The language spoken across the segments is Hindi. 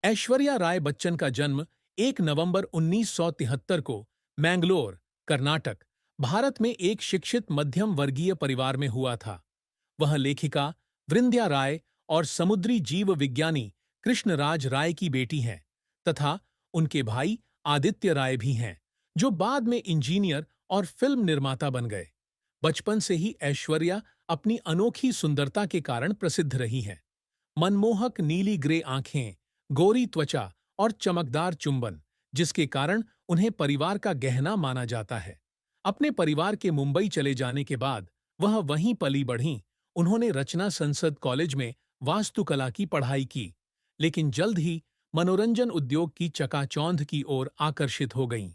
ऐश्वर्या राय बच्चन का जन्म 1 नवंबर 1973 को मैंगलोर, कर्नाटक, भारत में एक शिक्षित मध्यम वर्गीय परिवार में हुआ था। वह लेखिका वृंद्या राय और समुद्री जीव विज्ञानी कृष्णराज राय की बेटी हैं तथा उनके भाई आदित्य राय भी हैं, जो बाद में इंजीनियर और फिल्म निर्माता बन गए। बचपन से ही ऐश्वर्या अपनी अनोखी सुंदरता के कारण प्रसिद्ध रही हैं। मनमोहक नीली ग्रे आंखें, गोरी त्वचा और चमकदार चुंबन, जिसके कारण उन्हें परिवार का गहना माना जाता है। अपने परिवार के मुंबई चले जाने के बाद वह वहीं पली बढ़ीं। उन्होंने रचना संसद कॉलेज में वास्तुकला की पढ़ाई की, लेकिन जल्द ही मनोरंजन उद्योग की चकाचौंध की ओर आकर्षित हो गईं।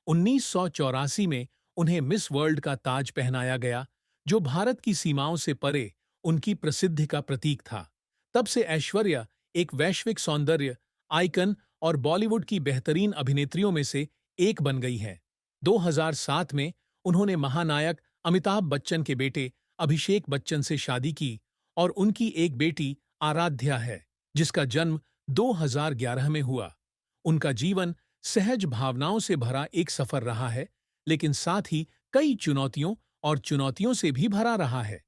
1984 में उन्हें मिस वर्ल्ड का ताज पहनाया गया, जो भारत की सीमाओं से परे उनकी प्रसिद्धि का प्रतीक था। तब से ऐश्वर्या एक वैश्विक सौंदर्य आइकन और बॉलीवुड की बेहतरीन अभिनेत्रियों में से एक बन गई है। 2007 में उन्होंने महानायक अमिताभ बच्चन के बेटे अभिषेक बच्चन से शादी की और उनकी एक बेटी आराध्या है, जिसका जन्म 2011 में हुआ। उनका जीवन सहज भावनाओं से भरा एक सफर रहा है, लेकिन साथ ही कई चुनौतियों और चुनौतियों से भी भरा रहा है।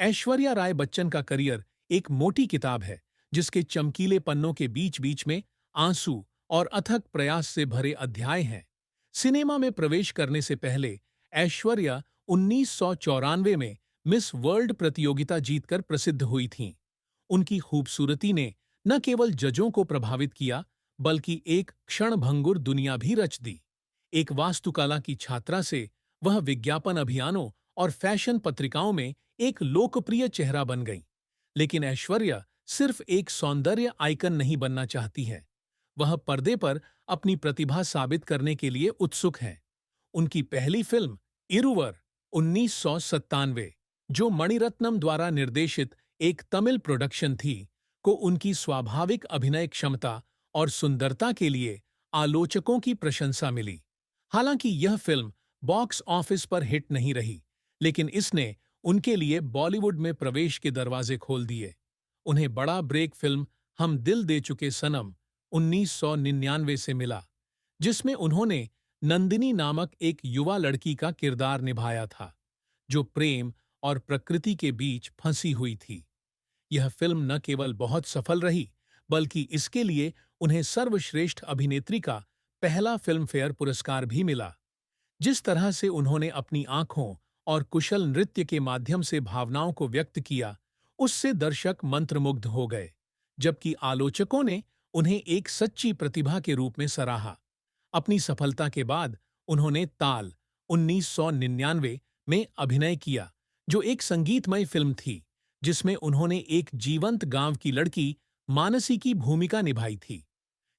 ऐश्वर्या राय बच्चन का करियर एक मोटी किताब है, जिसके चमकीले पन्नों के बीच-बीच में आंसू और अथक प्रयास से भरे अध्याय हैं। सिनेमा में प्रवेश करने से पहले ऐश्वर्या 1994 में मिस वर्ल्ड प्रतियोगिता जीतकर प्रसिद्ध हुई थीं। उनकी खूबसूरती ने न केवल जजों को प्रभावित किया, बल्कि एक क्षणभंगुर दुनिया भी रच दी। एक वास्तुकला की छात्रा से वह विज्ञापन अभियानों और फैशन पत्रिकाओं में एक लोकप्रिय चेहरा बन गई। लेकिन ऐश्वर्या सिर्फ एक सौंदर्य आइकन नहीं बनना चाहती है। वह पर्दे पर अपनी प्रतिभा साबित करने के लिए उत्सुक हैं। उनकी पहली फिल्म इरुवर 1997, जो मणिरत्नम द्वारा निर्देशित एक तमिल प्रोडक्शन थी, को उनकी स्वाभाविक अभिनय क्षमता और सुंदरता के लिए आलोचकों की प्रशंसा मिली। हालांकि यह फिल्म बॉक्स ऑफिस पर हिट नहीं रही, लेकिन इसने उनके लिए बॉलीवुड में प्रवेश के दरवाजे खोल दिए। उन्हें बड़ा ब्रेक फिल्म हम दिल दे चुके सनम 1999 से मिला, जिसमें उन्होंने नंदिनी नामक एक युवा लड़की का किरदार निभाया था, जो प्रेम और प्रकृति के बीच फंसी हुई थी। यह फिल्म न केवल बहुत सफल रही, बल्कि इसके लिए उन्हें सर्वश्रेष्ठ अभिनेत्री का पहला फिल्मफेयर पुरस्कार भी मिला। जिस तरह से उन्होंने अपनी आंखों और कुशल नृत्य के माध्यम से भावनाओं को व्यक्त किया, उससे दर्शक मंत्रमुग्ध हो गए, जबकि आलोचकों ने उन्हें एक सच्ची प्रतिभा के रूप में सराहा। अपनी सफलता के बाद उन्होंने ताल 1999 में अभिनय किया, जो एक संगीतमय फिल्म थी, जिसमें उन्होंने एक जीवंत गांव की लड़की मानसी की भूमिका निभाई थी।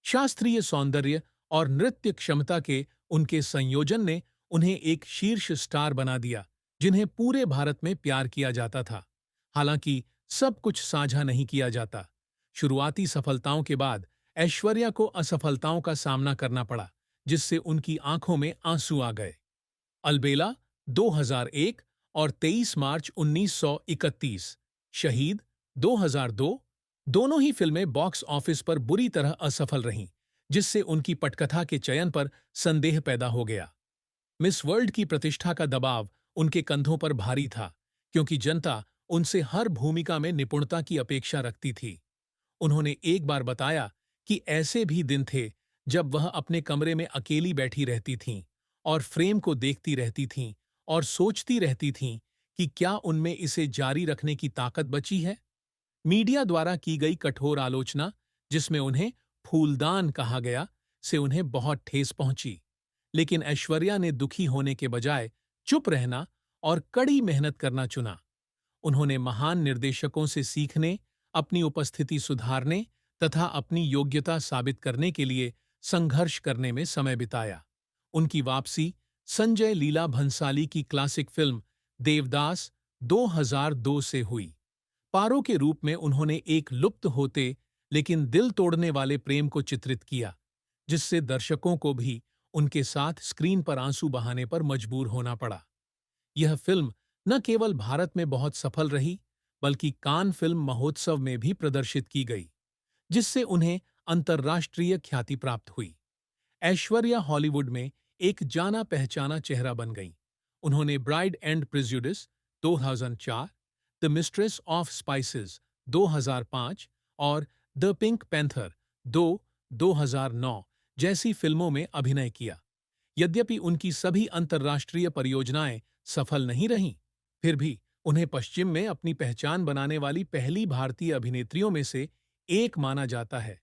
शास्त्रीय सौंदर्य और नृत्य क्षमता के उनके संयोजन ने उन्हें एक शीर्ष स्टार बना दिया, जिन्हें पूरे भारत में प्यार किया जाता था। हालांकि सब कुछ साझा नहीं किया जाता। शुरुआती सफलताओं के बाद ऐश्वर्या को असफलताओं का सामना करना पड़ा, जिससे उनकी आंखों में आंसू आ गए। अलबेला 2001 और 23 मार्च 1931, शहीद 2002, दोनों ही फिल्में बॉक्स ऑफिस पर बुरी तरह असफल रहीं, जिससे उनकी पटकथा के चयन पर संदेह पैदा हो गया। मिस वर्ल्ड की प्रतिष्ठा का दबाव उनके कंधों पर भारी था, क्योंकि जनता उनसे हर भूमिका में निपुणता की अपेक्षा रखती थी। उन्होंने एक बार बताया कि ऐसे भी दिन थे जब वह अपने कमरे में अकेली बैठी रहती थीं और फ्रेम को देखती रहती थीं और सोचती रहती थीं कि क्या उनमें इसे जारी रखने की ताकत बची है। मीडिया द्वारा की गई कठोर आलोचना, जिसमें उन्हें फूलदान कहा गया, से उन्हें बहुत ठेस पहुंची। लेकिन ऐश्वर्या ने दुखी होने के बजाय चुप रहना और कड़ी मेहनत करना चुना। उन्होंने महान निर्देशकों से सीखने, अपनी उपस्थिति सुधारने तथा अपनी योग्यता साबित करने के लिए संघर्ष करने में समय बिताया। उनकी वापसी संजय लीला भंसाली की क्लासिक फिल्म देवदास 2002 से हुई। पारो के रूप में उन्होंने एक लुप्त होते लेकिन दिल तोड़ने वाले प्रेम को चित्रित किया, जिससे दर्शकों को भी उनके साथ स्क्रीन पर आंसू बहाने पर मजबूर होना पड़ा। यह फिल्म न केवल भारत में बहुत सफल रही, बल्कि कान फिल्म महोत्सव में भी प्रदर्शित की गई, जिससे उन्हें अंतर्राष्ट्रीय ख्याति प्राप्त हुई। ऐश्वर्या हॉलीवुड में एक जाना पहचाना चेहरा बन गईं। उन्होंने bride and prejudice 2004, the mistress of spices 2005 और द पिंक पैंथर 2009 जैसी फिल्मों में अभिनय किया। यद्यपि उनकी सभी अंतर्राष्ट्रीय परियोजनाएं सफल नहीं रहीं, फिर भी उन्हें पश्चिम में अपनी पहचान बनाने वाली पहली भारतीय अभिनेत्रियों में से एक माना जाता है।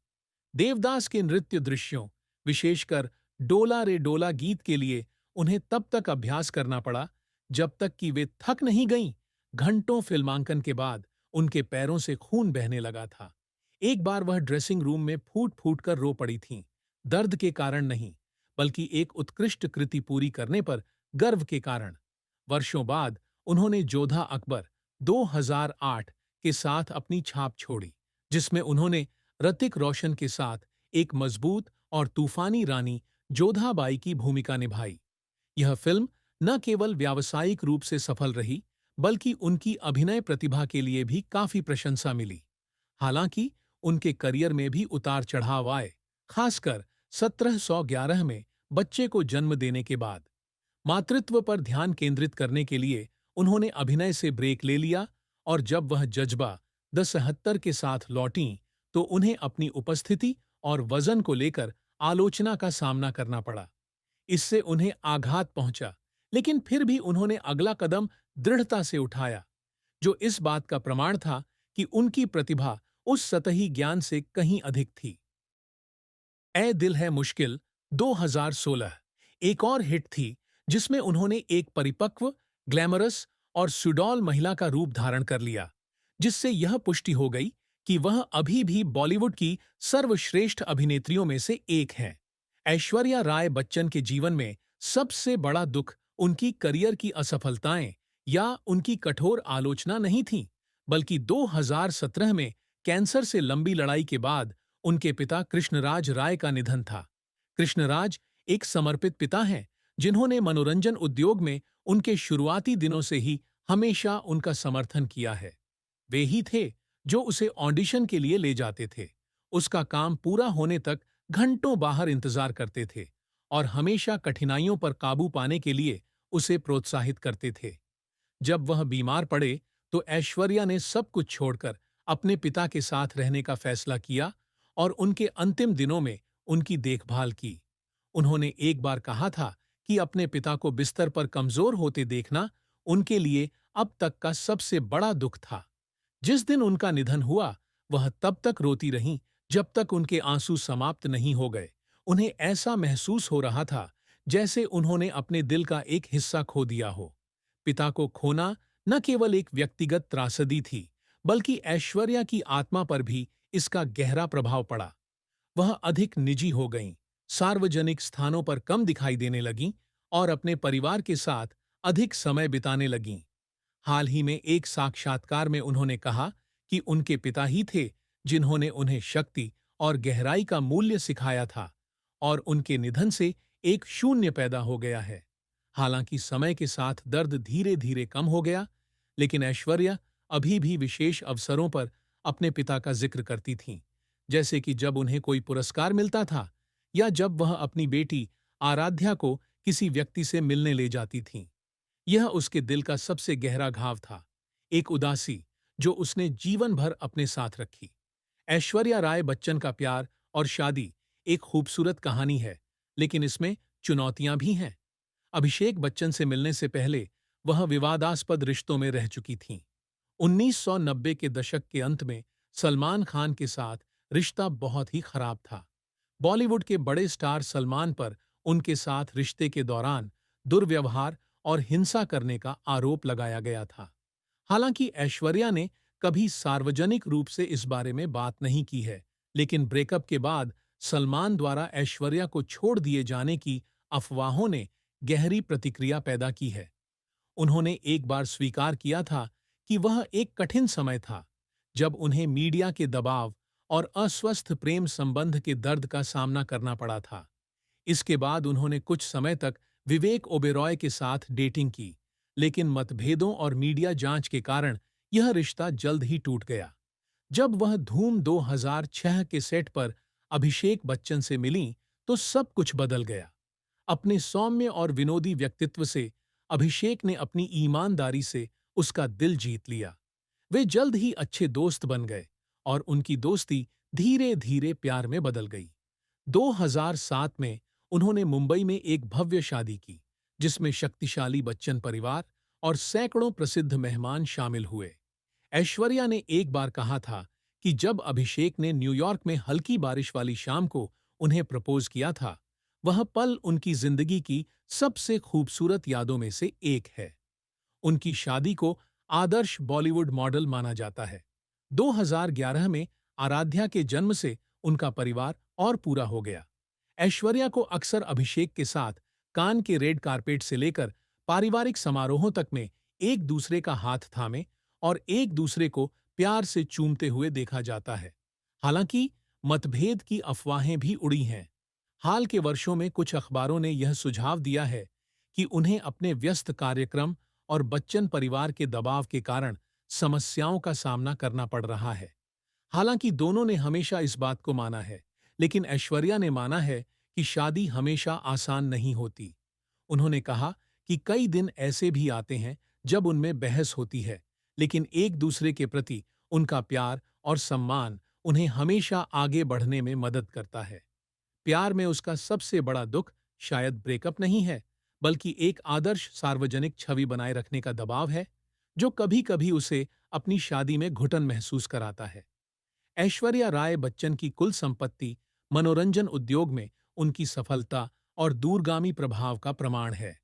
देवदास के नृत्य दृश्यों, विशेषकर डोला रे डोला गीत के लिए उन्हें तब तक अभ्यास करना पड़ा जब तक कि वे थक नहीं गईं। घंटों फिल्मांकन के बाद उनके पैरों से खून बहने लगा था। एक बार वह ड्रेसिंग रूम में फूट फूट कर रो पड़ी थीं, दर्द के कारण नहीं, बल्कि एक उत्कृष्ट कृति पूरी करने पर गर्व के कारण। वर्षों बाद उन्होंने जोधा अकबर 2008 के साथ अपनी छाप छोड़ी, जिसमें उन्होंने ऋतिक रोशन के साथ एक मजबूत और तूफानी रानी जोधाबाई की भूमिका निभाई। यह फिल्म न केवल व्यावसायिक रूप से सफल रही, बल्कि उनकी अभिनय प्रतिभा के लिए भी काफी प्रशंसा मिली। हालांकि उनके करियर में भी उतार चढ़ाव आए, खासकर 1711 में बच्चे को जन्म देने के बाद। मातृत्व पर ध्यान केंद्रित करने के लिए उन्होंने अभिनय से ब्रेक ले लिया और जब वह जज्बा द 77 के साथ लौटीं तो उन्हें अपनी उपस्थिति और वजन को लेकर आलोचना का सामना करना पड़ा। इससे उन्हें आघात पहुंचा, लेकिन फिर भी उन्होंने अगला कदम दृढ़ता से उठाया, जो इस बात का प्रमाण था कि उनकी प्रतिभा उस सतही ज्ञान से कहीं अधिक थी। ए दिल है मुश्किल 2016 एक और हिट थी, जिसमें उन्होंने एक परिपक्व, ग्लैमरस और सुडौल महिला का रूप धारण कर लिया, जिससे यह पुष्टि हो गई कि वह अभी भी बॉलीवुड की सर्वश्रेष्ठ अभिनेत्रियों में से एक हैं। ऐश्वर्या राय बच्चन के जीवन में सबसे बड़ा दुख उनकी करियर की असफलताएं या उनकी कठोर आलोचना नहीं थी, बल्कि 2017 में कैंसर से लंबी लड़ाई के बाद उनके पिता कृष्णराज राय का निधन था। कृष्णराज एक समर्पित पिता हैं, जिन्होंने मनोरंजन उद्योग में उनके शुरुआती दिनों से ही हमेशा उनका समर्थन किया है। वे ही थे जो उसे ऑडिशन के लिए ले जाते थे, उसका काम पूरा होने तक घंटों बाहर इंतजार करते थे और हमेशा कठिनाइयों पर काबू पाने के लिए उसे प्रोत्साहित करते थे। जब वह बीमार पड़े तो ऐश्वर्या ने सब कुछ छोड़कर अपने पिता के साथ रहने का फैसला किया और उनके अंतिम दिनों में उनकी देखभाल की। उन्होंने एक बार कहा था कि अपने पिता को बिस्तर पर कमजोर होते देखना उनके लिए अब तक का सबसे बड़ा दुख था। जिस दिन उनका निधन हुआ, वह तब तक रोती रहीं जब तक उनके आंसू समाप्त नहीं हो गए। उन्हें ऐसा महसूस हो रहा था जैसे उन्होंने अपने दिल का एक हिस्सा खो दिया हो। पिता को खोना न केवल एक व्यक्तिगत त्रासदी थी, बल्कि ऐश्वर्या की आत्मा पर भी इसका गहरा प्रभाव पड़ा। वह अधिक निजी हो गईं, सार्वजनिक स्थानों पर कम दिखाई देने लगीं और अपने परिवार के साथ अधिक समय बिताने लगीं। हाल ही में एक साक्षात्कार में उन्होंने कहा कि उनके पिता ही थे जिन्होंने उन्हें शक्ति और गहराई का मूल्य सिखाया था और उनके निधन से एक शून्य पैदा हो गया है। हालांकि समय के साथ दर्द धीरे धीरे कम हो गया, लेकिन ऐश्वर्या अभी भी विशेष अवसरों पर अपने पिता का जिक्र करती थीं, जैसे कि जब उन्हें कोई पुरस्कार मिलता था या जब वह अपनी बेटी आराध्या को किसी व्यक्ति से मिलने ले जाती थीं। यह उसके दिल का सबसे गहरा घाव था, एक उदासी जो उसने जीवन भर अपने साथ रखी। ऐश्वर्या राय बच्चन का प्यार और शादी एक खूबसूरत कहानी है, लेकिन इसमें चुनौतियां भी हैं। अभिषेक बच्चन से मिलने से पहले वह विवादास्पद रिश्तों में रह चुकी थीं। 1990 के दशक के अंत में सलमान खान के साथ रिश्ता बहुत ही खराब था। बॉलीवुड के बड़े स्टार सलमान पर उनके साथ रिश्ते के दौरान दुर्व्यवहार और हिंसा करने का आरोप लगाया गया था। हालांकि ऐश्वर्या ने कभी सार्वजनिक रूप से इस बारे में बात नहीं की है, लेकिन ब्रेकअप के बाद सलमान द्वारा ऐश्वर्या को छोड़ दिए जाने की अफवाहों ने गहरी प्रतिक्रिया पैदा की है। उन्होंने एक बार स्वीकार किया था कि वह एक कठिन समय था, जब उन्हें मीडिया के दबाव और अस्वस्थ प्रेम संबंध के दर्द का सामना करना पड़ा था। इसके बाद उन्होंने कुछ समय तक विवेक ओबेरॉय के साथ डेटिंग की, लेकिन मतभेदों और मीडिया जांच के कारण यह रिश्ता जल्द ही टूट गया। जब वह धूम 2006 के सेट पर अभिषेक बच्चन से मिलीं तो सब कुछ बदल गया। अपने सौम्य और विनोदी व्यक्तित्व से अभिषेक ने अपनी ईमानदारी से उसका दिल जीत लिया। वे जल्द ही अच्छे दोस्त बन गए और उनकी दोस्ती धीरे धीरे प्यार में बदल गई। 2007 में उन्होंने मुंबई में एक भव्य शादी की, जिसमें शक्तिशाली बच्चन परिवार और सैकड़ों प्रसिद्ध मेहमान शामिल हुए। ऐश्वर्या ने एक बार कहा था कि जब अभिषेक ने न्यूयॉर्क में हल्की बारिश वाली शाम को उन्हें प्रपोज किया था, वह पल उनकी जिंदगी की सबसे खूबसूरत यादों में से एक है। उनकी शादी को आदर्श बॉलीवुड मॉडल माना जाता है। 2011 में आराध्या के जन्म से उनका परिवार और पूरा हो गया। ऐश्वर्या को अक्सर अभिषेक के साथ कान के रेड कारपेट से लेकर पारिवारिक समारोहों तक में एक दूसरे का हाथ थामे और एक दूसरे को प्यार से चूमते हुए देखा जाता है। हालांकि मतभेद की अफवाहें भी उड़ी हैं। हाल के वर्षों में कुछ अखबारों ने यह सुझाव दिया है कि उन्हें अपने व्यस्त कार्यक्रम और बच्चन परिवार के दबाव के कारण समस्याओं का सामना करना पड़ रहा है। हालांकि दोनों ने हमेशा इस बात को माना है, लेकिन ऐश्वर्या ने माना है कि शादी हमेशा आसान नहीं होती। उन्होंने कहा कि कई दिन ऐसे भी आते हैं जब उनमें बहस होती है, लेकिन एक दूसरे के प्रति उनका प्यार और सम्मान उन्हें हमेशा आगे बढ़ने में मदद करता है। प्यार में उसका सबसे बड़ा दुख शायद ब्रेकअप नहीं है, बल्कि एक आदर्श सार्वजनिक छवि बनाए रखने का दबाव है, जो कभी-कभी उसे अपनी शादी में घुटन महसूस कराता है। ऐश्वर्या राय बच्चन की कुल संपत्ति मनोरंजन उद्योग में उनकी सफलता और दूरगामी प्रभाव का प्रमाण है।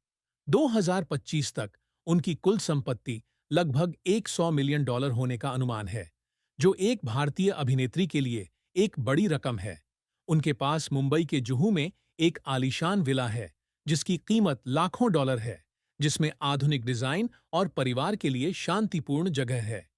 2025 तक उनकी कुल संपत्ति लगभग $100 मिलियन होने का अनुमान है, जो एक भारतीय अभिनेत्री के लिए एक बड़ी रकम है। उनके पास मुंबई के जुहू में एक आलीशान विला है, जिसकी कीमत लाखों डॉलर है, जिसमें आधुनिक डिजाइन और परिवार के लिए शांतिपूर्ण जगह है।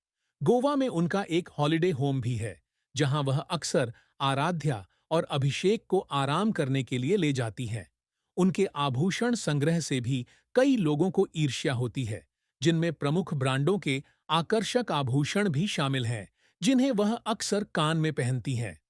गोवा में उनका एक हॉलिडे होम भी है, जहां वह अक्सर आराध्या और अभिषेक को आराम करने के लिए ले जाती हैं। उनके आभूषण संग्रह से भी कई लोगों को ईर्ष्या होती है, जिनमें प्रमुख ब्रांडों के आकर्षक आभूषण भी शामिल हैं, जिन्हें वह अक्सर कान में पहनती हैं।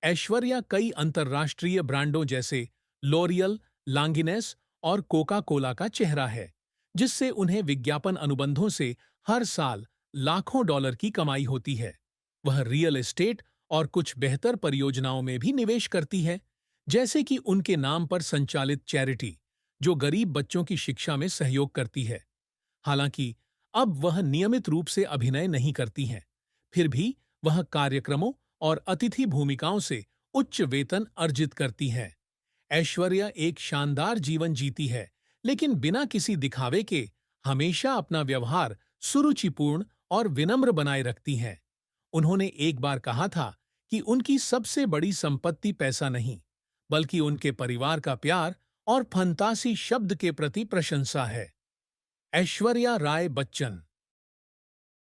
ऐश्वर्या कई अंतर्राष्ट्रीय ब्रांडों जैसे लॉरियल, लांगिनेस और कोका कोला का चेहरा है, जिससे उन्हें विज्ञापन अनुबंधों से हर साल लाखों डॉलर की कमाई होती है। वह रियल एस्टेट और कुछ बेहतर परियोजनाओं में भी निवेश करती है, जैसे कि उनके नाम पर संचालित चैरिटी, जो गरीब बच्चों की शिक्षा में सहयोग करती है। हालांकि अब वह नियमित रूप से अभिनय नहीं करती हैं, फिर भी वह कार्यक्रमों और अतिथि भूमिकाओं से उच्च वेतन अर्जित करती हैं। ऐश्वर्या एक शानदार जीवन जीती है, लेकिन बिना किसी दिखावे के हमेशा अपना व्यवहार सुरुचिपूर्ण और विनम्र बनाए रखती हैं। उन्होंने एक बार कहा था कि उनकी सबसे बड़ी संपत्ति पैसा नहीं, बल्कि उनके परिवार का प्यार और फंतासी शब्द के प्रति प्रशंसा है। ऐश्वर्या राय बच्चन